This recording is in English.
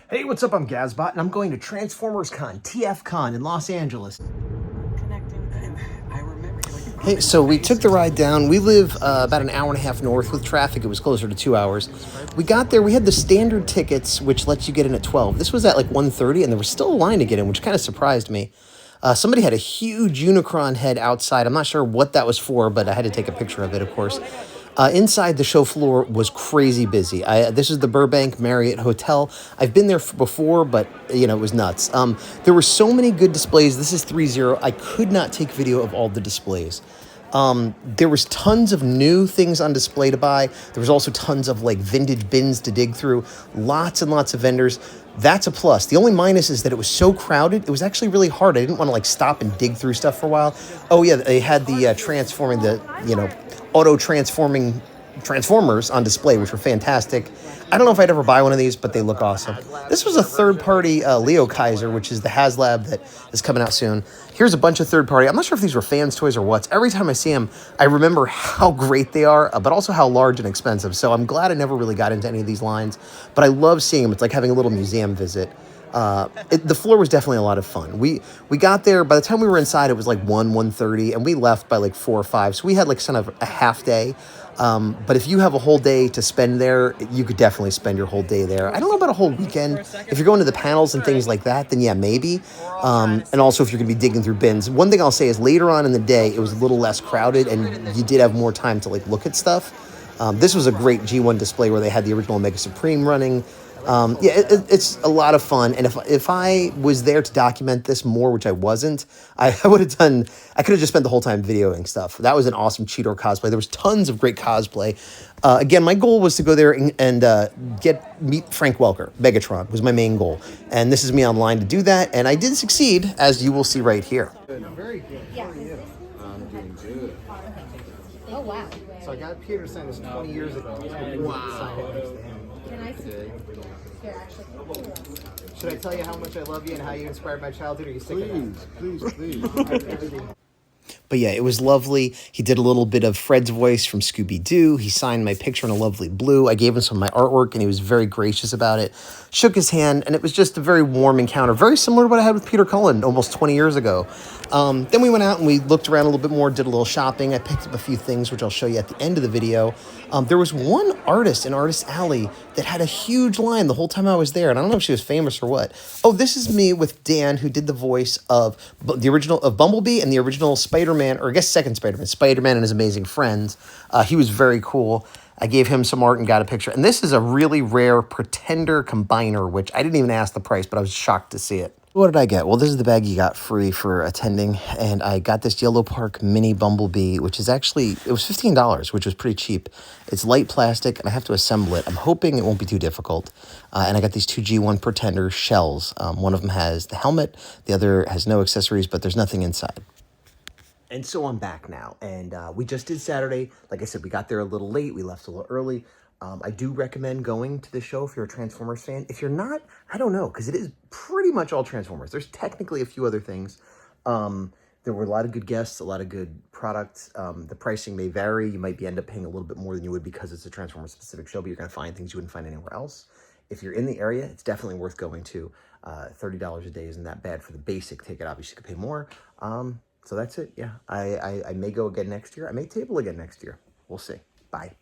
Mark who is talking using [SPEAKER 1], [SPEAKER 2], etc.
[SPEAKER 1] Hey, what's up? I'm Gazbot, and I'm going to Transformers Con, TFcon in Los Angeles. Hey, so we took the ride down. We live about an hour and a half north. With traffic, it was closer to 2 hours. We got there. We had the standard tickets, which lets you get in at 12. This was at like 1:30, and there was still a line to get in, which kind of surprised me. Somebody had a huge Unicron head outside. I'm not sure what that was for, but I had to take a picture of it, of course. Inside, the show floor was crazy busy. This is the Burbank Marriott Hotel. I've been there before, but, you know, it was nuts. There were so many good displays. This is 3.0. I could not take video of all the displays. There was tons of new things on display to buy. There was also tons of like vintage bins to dig through. Lots and lots of vendors. That's a plus. The only minus is that it was so crowded. It was actually really hard. I didn't want to like stop and dig through stuff for a while. Oh yeah, they had the transforming, the, you know, auto transforming Transformers on display, which were fantastic. I don't know if I'd ever buy one of these, but they look awesome. This was a third-party Leo Kaiser, which is the HasLab that is coming out soon. Here's a bunch of third-party. I'm not sure if these were fans' toys or what. Every time I see them, I remember how great they are, but also how large and expensive. So I'm glad I never really got into any of these lines, but I love seeing them. It's like having a little museum visit. The floor was definitely a lot of fun. We got there, by the time we were inside, it was like 1:30, and we left by like 4 or 5. So we had like kind of a half day. But if you have a whole day to spend there, you could definitely spend your whole day there. I don't know about a whole weekend. If you're going to the panels and things like that, then yeah, maybe. And also if you're going to be digging through bins. One thing I'll say is later on in the day, it was a little less crowded and you did have more time to like look at stuff. This was a great G1 display where they had the original Omega Supreme running. Yeah, it's a lot of fun. And if I was there to document this more, which I wasn't, I would have done, I could have just spent the whole time videoing stuff. That was an awesome Cheetor cosplay. There was tons of great cosplay. Again, my goal was to go there and meet Frank Welker. Megatron was my main goal. And this is me online to do that. And I did succeed, as you will see right here. Very good. How are you? I'm doing good. Oh, wow. So I got Peter to sign this 20 years ago. Wow. Can I see? Here, actually. Should I tell you how much I love you and how you inspired my childhood, or are you sick of that? Please. But yeah, it was lovely. He did a little bit of Fred's voice from Scooby-Doo. He signed my picture in a lovely blue. I gave him some of my artwork, and he was very gracious about it. Shook his hand, and it was just a very warm encounter, very similar to what I had with Peter Cullen almost 20 years ago. Then we went out and we looked around a little bit more, did a little shopping. I picked up a few things, which I'll show you at the end of the video. There was one artist in Artist Alley that had a huge line the whole time I was there, and I don't know if she was famous or what. Oh, this is me with Dan, who did the voice of the original of Bumblebee and the original Spider-Man, or I guess second Spider-Man, Spider-Man and His Amazing Friends. He was very cool. I gave him some art and got a picture. And this is a really rare Pretender Combiner, which I didn't even ask the price, but I was shocked to see it. What did I get? Well, this is the bag you got free for attending, and I got this Yellow Park Mini Bumblebee, which is actually, it was $15, which was pretty cheap. It's light plastic, and I have to assemble it. I'm hoping it won't be too difficult. And I got these two G1 Pretender shells. One of them has the helmet, the other has no accessories, but there's nothing inside. And so I'm back now, and we just did Saturday. Like I said, we got there a little late. We left a little early. I do recommend going to the show if you're a Transformers fan. If you're not, I don't know, because it is pretty much all Transformers. There's technically a few other things. There were a lot of good guests, a lot of good products. The pricing may vary. You might end up paying a little bit more than you would because it's a Transformers-specific show, but you're going to find things you wouldn't find anywhere else. If you're in the area, it's definitely worth going to. $30 a day isn't that bad for the basic ticket. Obviously, you could pay more. So that's it. Yeah, I may go again next year. I may table again next year. We'll see. Bye.